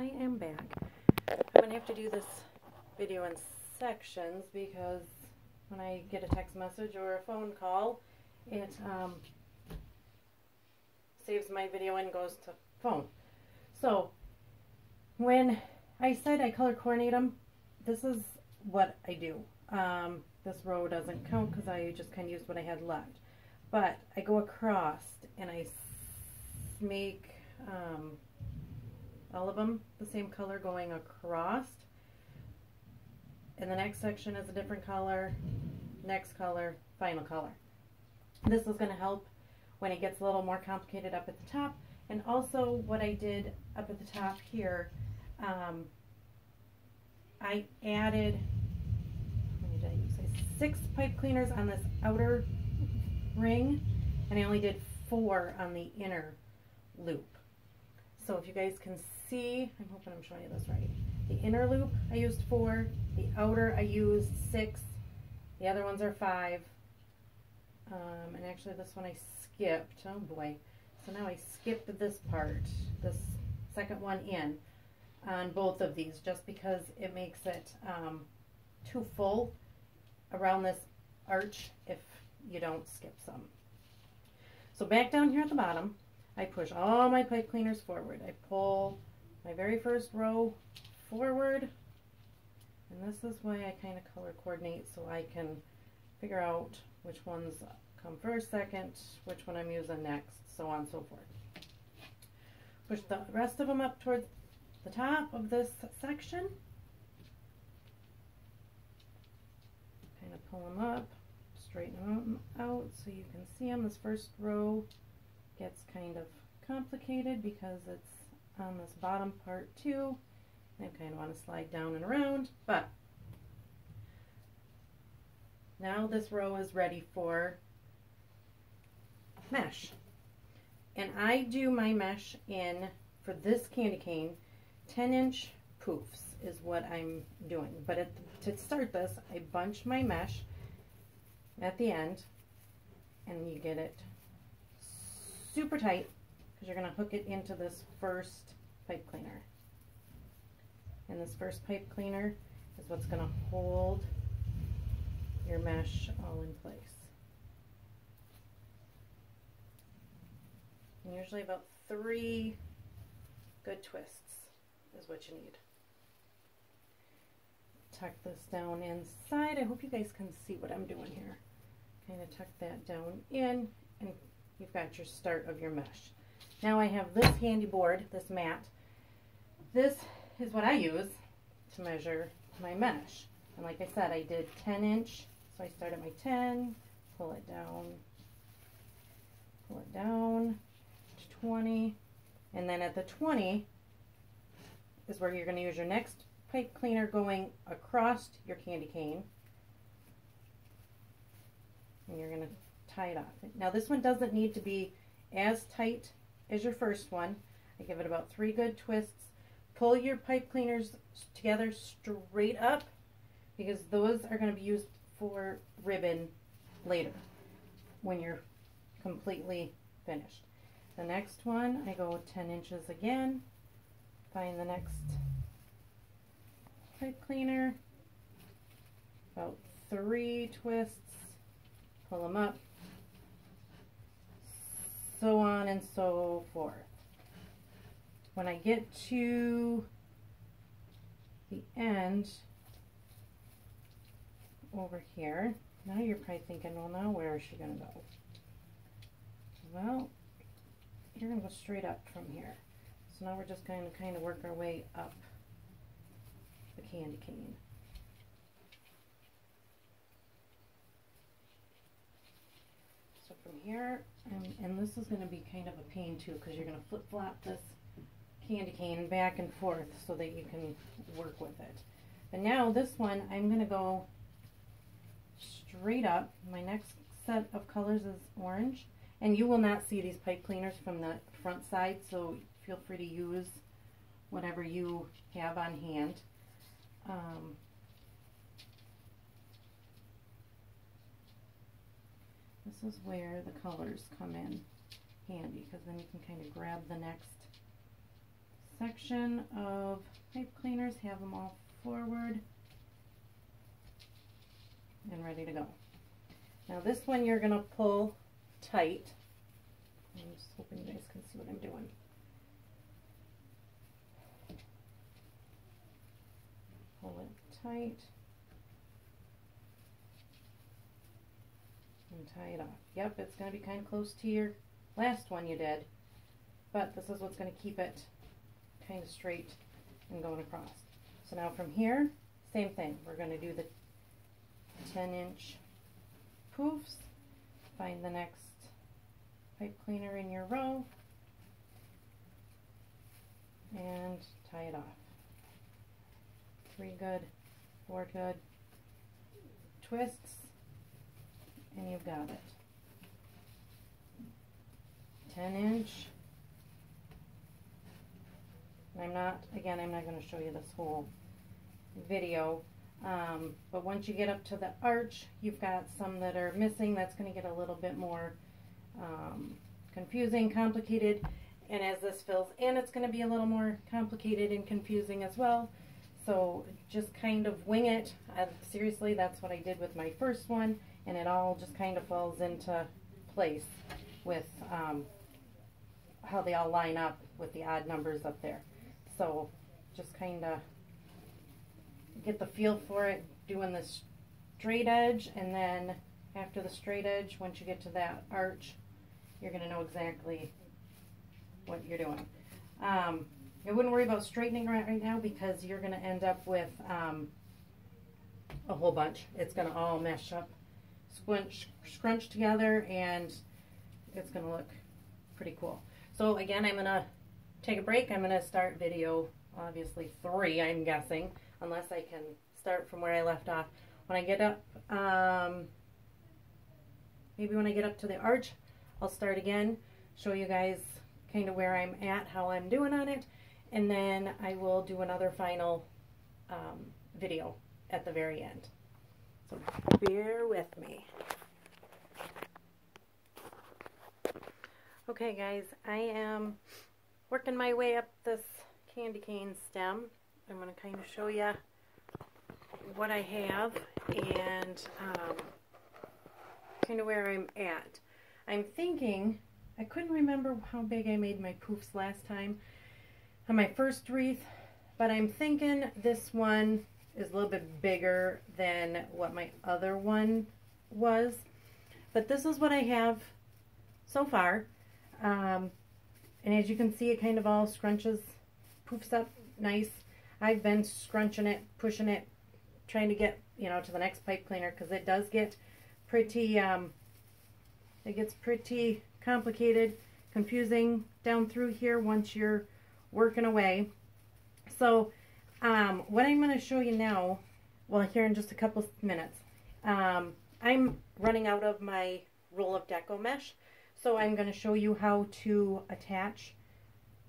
I am back. I'm going to have to do this video in sections because when I get a text message or a phone call, it saves my video and goes to phone. So when I said I color coordinate them, this is what I do. This row doesn't count because I just kind of used what I had left. But I go across and I make all of them the same color going across. And the next section is a different color, next color, final color. This is going to help when it gets a little more complicated up at the top. And also what I did up at the top here, I added, how many did I use? 6 pipe cleaners on this outer ring, and I only did 4 on the inner loop. So if you guys can see, I'm hoping I'm showing you this right. The inner loop I used 4, the outer I used 6, the other ones are 5, and actually this one I skipped. Oh boy. So now I skipped this part, this second one in on both of these just because it makes it too full around this arch if you don't skip some. So back down here at the bottom, I push all my pipe cleaners forward. I pull my very first row forward, and this is why I kind of color coordinate so I can figure out which ones come first, second, which one I'm using next, so on and so forth. Push the rest of them up towards the top of this section. Kind of pull them up, straighten them out so you can see them. This first row gets kind of complicated because it's on this bottom part too. I kind of want to slide down and around, but now this row is ready for mesh. And I do my mesh in, for this candy cane, 10-inch poofs is what I'm doing. But to start this, I bunch my mesh at the end, and you get it super tight because you're going to hook it into this first pipe cleaner. And this first pipe cleaner is what's going to hold your mesh all in place. And usually about 3 good twists is what you need. Tuck this down inside. I hope you guys can see what I'm doing here. Kind of tuck that down in, and you've got your start of your mesh. Now I have this handy board, this mat. This is what I use to measure my mesh. And like I said, I did 10-inch, so I start at my 10, pull it down to 20, and then at the 20 is where you're going to use your next pipe cleaner going across your candy cane, and you're going to tie it off. Now this one doesn't need to be as tight as your first one. I give it about 3 good twists. Pull your pipe cleaners together straight up because those are going to be used for ribbon later when you're completely finished. The next one, I go 10 inches again, find the next pipe cleaner, about 3 twists, pull them up, so on and so forth. When I get to the end over here, now you're probably thinking, well, now where is she going to go? Well, you're going to go straight up from here. So now we're just going to kind of work our way up the candy cane. So from here, and this is going to be kind of a pain too because you're going to flip-flop this candy cane back and forth so that you can work with it. But now this one, I'm going to go straight up. My next set of colors is orange. And you will not see these pipe cleaners from the front side, so feel free to use whatever you have on hand. This is where the colors come in handy, because then you can kind of grab the next section of pipe cleaners, have them all forward and ready to go. Now this one you're going to pull tight. I'm just hoping you guys can see what I'm doing. Pull it tight and tie it off. Yep, it's going to be kind of close to your last one you did, but this is what's going to keep it kind of straight and going across. So now from here, same thing. We're going to do the 10-inch poofs, find the next pipe cleaner in your row, and tie it off. 3 good, 4 good twists, and you've got it. 10-inch. I'm not going to show you this whole video, but once you get up to the arch, you've got some that are missing. That's going to get a little bit more confusing, complicated, and as this fills in, it's going to be a little more complicated and confusing as well. So just kind of wing it. Seriously, that's what I did with my first one, and it all just kind of falls into place with how they all line up with the odd numbers up there. So just kind of get the feel for it doing this straight edge, and then after the straight edge, once you get to that arch, you're going to know exactly what you're doing. I wouldn't worry about straightening right now, because you're going to end up with a whole bunch. It's going to all mesh up, scrunch together, and it's going to look pretty cool. So again, I'm going to take a break. I'm going to start video, obviously 3, I'm guessing, unless I can start from where I left off. When I get up, maybe when I get up to the arch, I'll start again, show you guys kind of where I'm at, how I'm doing on it, and then I will do another final video at the very end. So bear with me. Okay guys, I am working my way up this candy cane stem. I'm going to kind of show you what I have and kind of where I'm at. I'm thinking, I couldn't remember how big I made my poofs last time on my first wreath, but I'm thinking this one is a little bit bigger than what my other one was. But this is what I have so far. And as you can see, it kind of all scrunches, poofs up nice. I've been scrunching it, pushing it, trying to get, you know, to the next pipe cleaner, because it does get pretty, it gets pretty complicated, confusing down through here once you're working away. So what I'm going to show you now, well, here in just a couple minutes, I'm running out of my roll of deco mesh, so I'm going to show you how to attach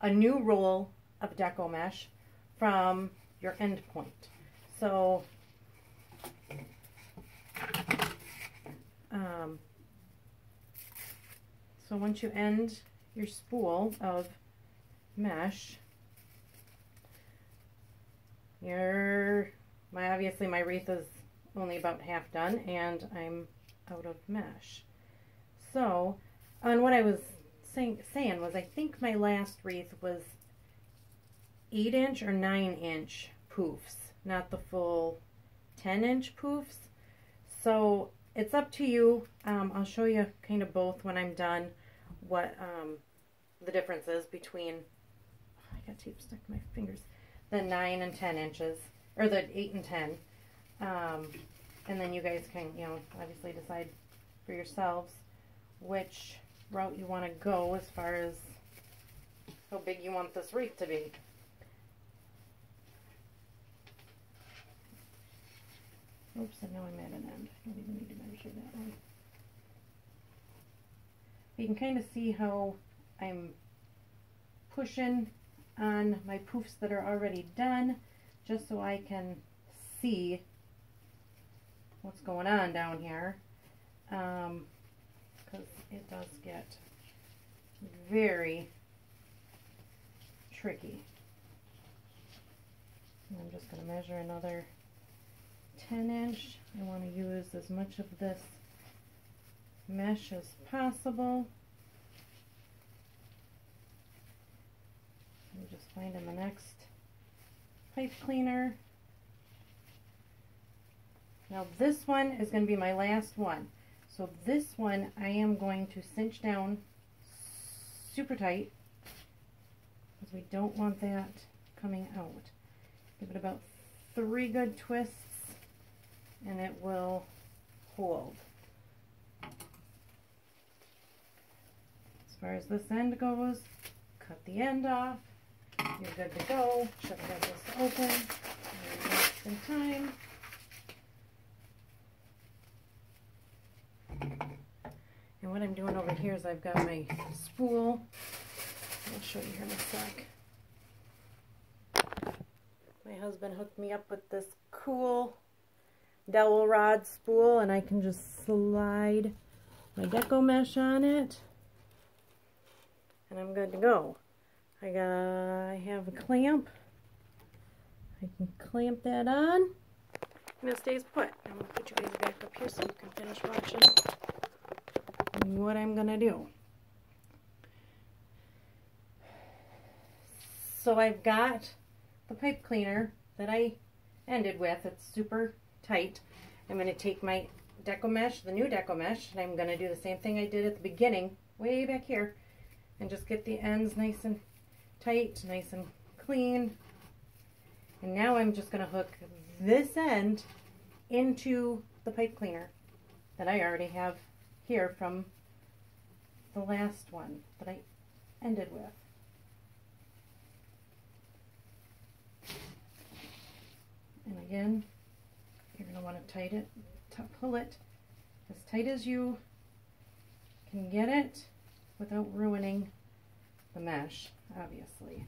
a new roll of deco mesh from your end point. So once you end your spool of mesh, obviously my wreath is only about half done and I'm out of mesh. So on what I was saying was, I think my last wreath was 8-inch or 9-inch poofs, not the full 10-inch poofs. So it's up to you. I'll show you kind of both when I'm done what the difference is between, I got tape stuck in my fingers, the 9 and 10 inches, or the 8 and 10. And then you guys can, you know, obviously decide for yourselves which route you want to go as far as how big you want this wreath to be. Oops, and now I'm at an end. I don't even need to measure that one. You can kind of see how I'm pushing on my poofs that are already done, just so I can see what's going on down here, because it does get very tricky. And I'm just going to measure another 10-inch. I want to use as much of this mesh as possible. I'm just finding the next pipe cleaner. Now this one is going to be my last one. So this one I am going to cinch down super tight because we don't want that coming out. Give it about 3 good twists and it will hold. As far as this end goes, cut the end off. You're good to go. Should have this open. Just in time. And what I'm doing over here is I've got my spool. I'll show you here in a sec. My husband hooked me up with this cool dowel rod spool, and I can just slide my deco mesh on it, and I'm good to go. I have a clamp. I can clamp that on, and it stays put. I'm going to put you guys back up here so you can finish watching what I'm going to do. So I've got the pipe cleaner that I ended with. It's super tight. I'm going to take my deco mesh, the new deco mesh, and I'm going to do the same thing I did at the beginning, way back here, and just get the ends nice and tight, nice and clean. And now I'm just going to hook this end into the pipe cleaner that I already have here from the last one that I ended with. And again, you're going to want to pull it as tight as you can get it without ruining the mesh, obviously.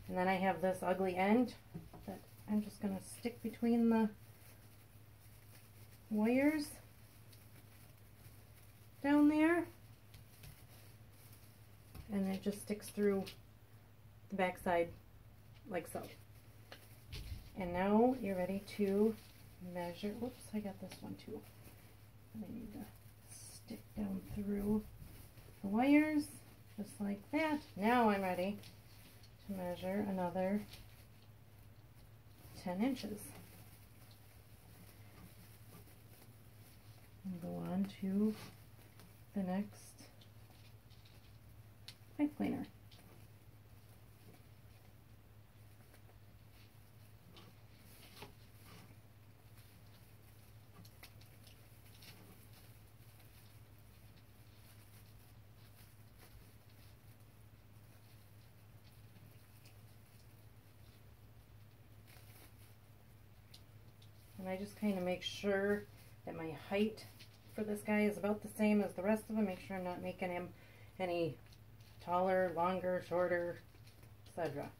And then I have this ugly end that I'm just going to stick between the wires down there, and it just sticks through the back side like so. And now you're ready to measure. Whoops, I got this one too. I need to stick down through the wires just like that. Now I'm ready to measure another 10 inches. And go on to the next pipe cleaner. And I just kind of make sure that my height for this guy is about the same as the rest of them. Make sure I'm not making him any taller, longer, shorter, etc.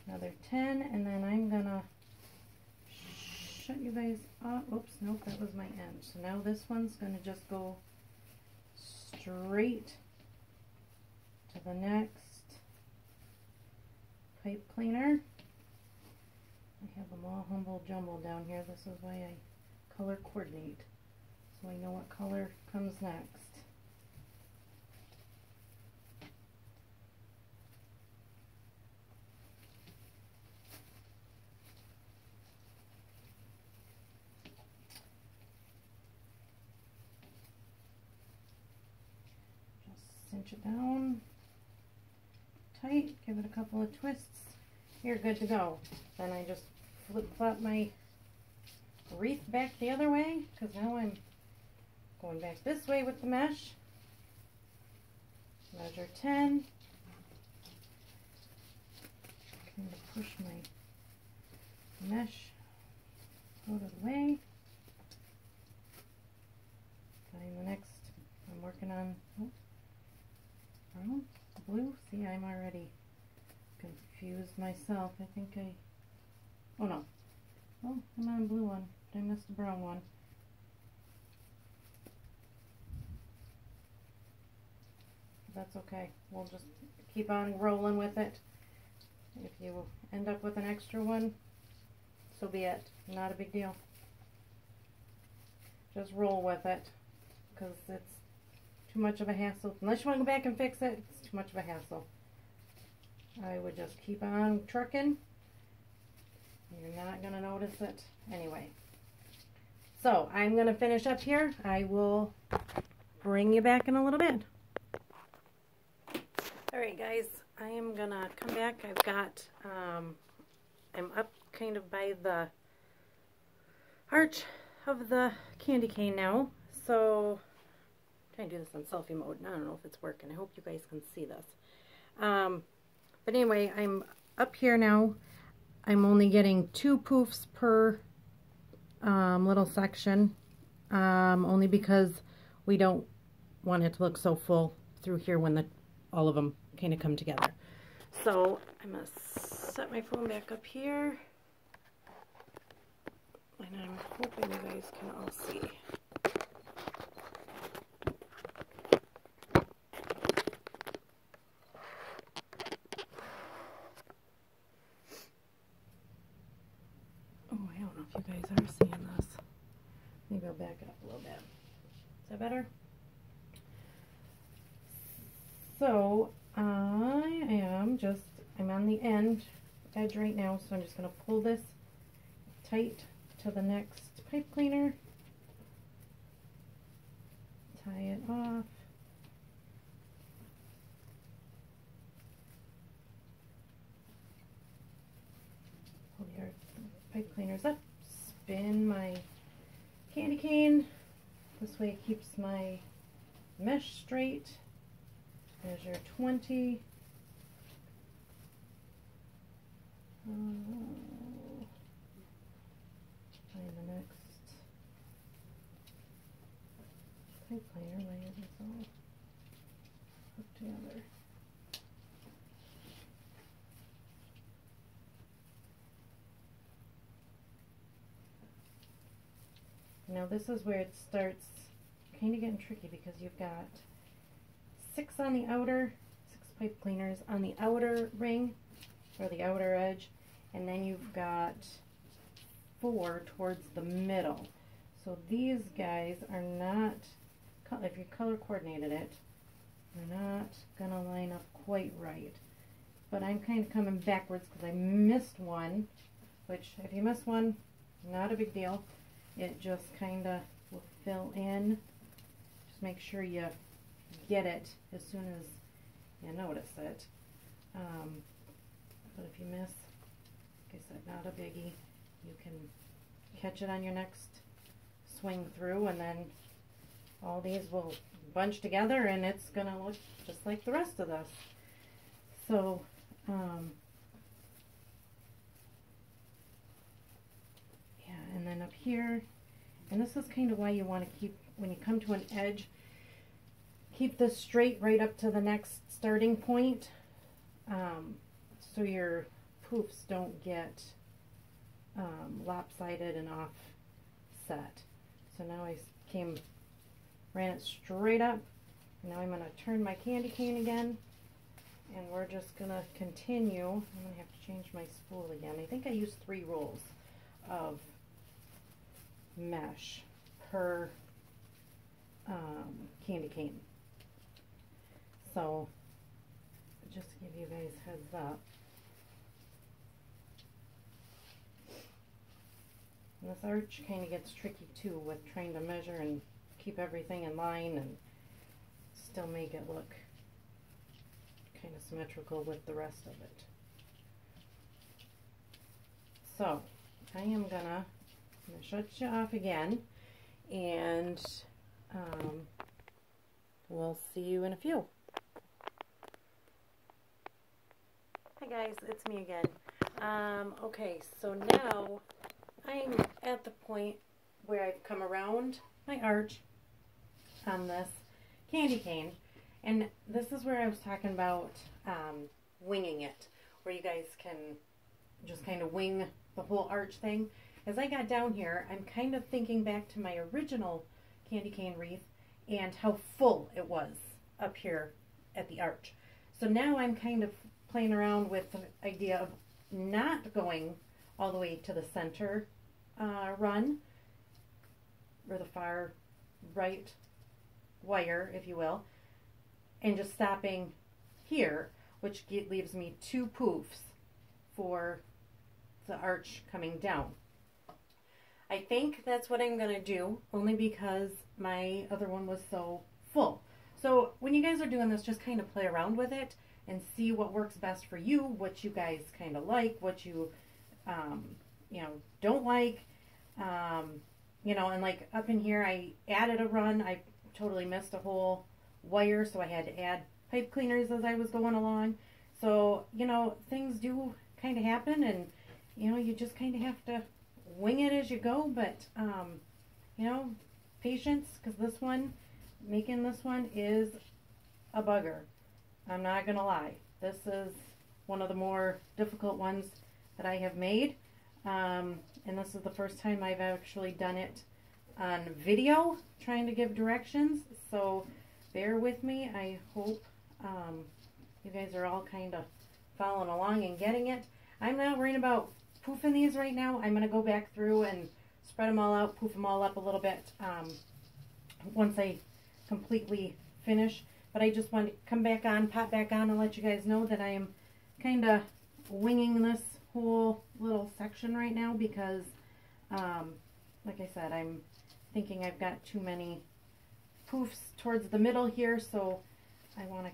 Another 10, and then I'm gonna shut you guys off. Oops, nope, that was my end. So now this one's gonna just go straight to the next pipe cleaner. I have them all humble jumble down here. This is why I color coordinate, so I know what color comes next. Just cinch it down tight, give it a couple of twists. You're good to go. Then I just flip-flop my wreath back the other way, because now I'm going back this way with the mesh. Measure 10. Kind of push my mesh out of the way. Find the next. I'm working on brown, blue. See, I'm already confused myself. I think oh no. Oh, I'm on blue one, but I missed the brown one. That's okay. We'll just keep on rolling with it. If you end up with an extra one, so be it. Not a big deal. Just roll with it, because it's too much of a hassle. Unless you want to go back and fix it, it's too much of a hassle. I would just keep on trucking. You're not going to notice it anyway. So I'm going to finish up here. I will bring you back in a little bit. Alright guys, I am going to come back. I've got, I'm up kind of by the arch of the candy cane now. So I'm trying to do this on selfie mode, and I don't know if it's working. I hope you guys can see this. But anyway, I'm up here now. I'm only getting 2 poofs per little section, only because we don't want it to look so full through here when all of them kind of come together. So I'm going to set my phone back up here, and I'm hoping you guys can all see. You guys are seeing this. Maybe I'll back it up a little bit. Is that better? So I'm on the edge right now, so I'm just going to pull this tight to the next pipe cleaner. Tie it off. Pull your pipe cleaners up. Spin my candy cane. This way it keeps my mesh straight. There's your 20. Find the next pipe cleaner. Why is this all hooked together? Now this is where it starts kind of getting tricky, because you've got 6 on the outer, 6 pipe cleaners on the outer ring, or the outer edge, and then you've got 4 towards the middle. So these guys are not, if you color coordinated it, they're not gonna line up quite right. But I'm kind of coming backwards because I missed one, which if you miss one, not a big deal. It just kind of will fill in. Just make sure you get it as soon as you notice it. But if you miss, like I said, not a biggie. You can catch it on your next swing through, and then all these will bunch together, and it's going to look just like the rest of this. So, and then up here, and this is kind of why you want to keep, when you come to an edge, keep this straight right up to the next starting point, so your poofs don't get lopsided and offset. So now I ran it straight up. Now I'm going to turn my candy cane again, and we're just going to continue. I'm going to have to change my spool again. I think I used 3 rolls of mesh per candy cane. So just to give you guys heads up. And this arch kind of gets tricky too with trying to measure and keep everything in line and still make it look kind of symmetrical with the rest of it. So I am gonna shut you off again, and we'll see you in a few. Hi guys, it's me again. Okay, so now I'm at the point where I've come around my arch on this candy cane, and this is where I was talking about winging it, where you guys can just kind of wing the whole arch thing. As I got down here, I'm kind of thinking back to my original candy cane wreath and how full it was up here at the arch. So now I'm kind of playing around with the idea of not going all the way to the center run, or the far right wire, if you will, and just stopping here, which leaves me 2 poofs for the arch coming down. I think that's what I'm going to do, only because my other one was so full. So when you guys are doing this, just kind of play around with it and see what works best for you, what you guys kind of like, what you, you know, don't like. You know, and like up in here, I added a run. I totally missed a whole wire, so I had to add pipe cleaners as I was going along. So, you know, things do kind of happen, and, you know, you just kind of have to wing it as you go. But, you know, patience, because making this one is a bugger. I'm not going to lie. This is one of the more difficult ones that I have made. And this is the first time I've actually done it on video, trying to give directions. So bear with me. I hope you guys are all kind of following along and getting it. I'm not worrying about poofing these right now. I'm going to go back through and spread them all out, poof them all up a little bit once I completely finish. But I just want to come back on, pop back on, and let you guys know that I am kind of winging this whole little section right now because, like I said, I'm thinking I've got too many poofs towards the middle here, so I want to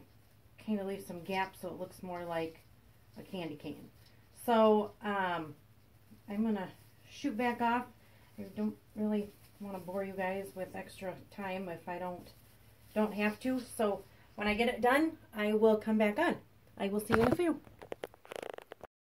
kind of leave some gaps so it looks more like a candy cane. So I'm going to shoot back off. I don't really want to bore you guys with extra time if I don't have to. So when I get it done, I will come back on. I will see you in a few.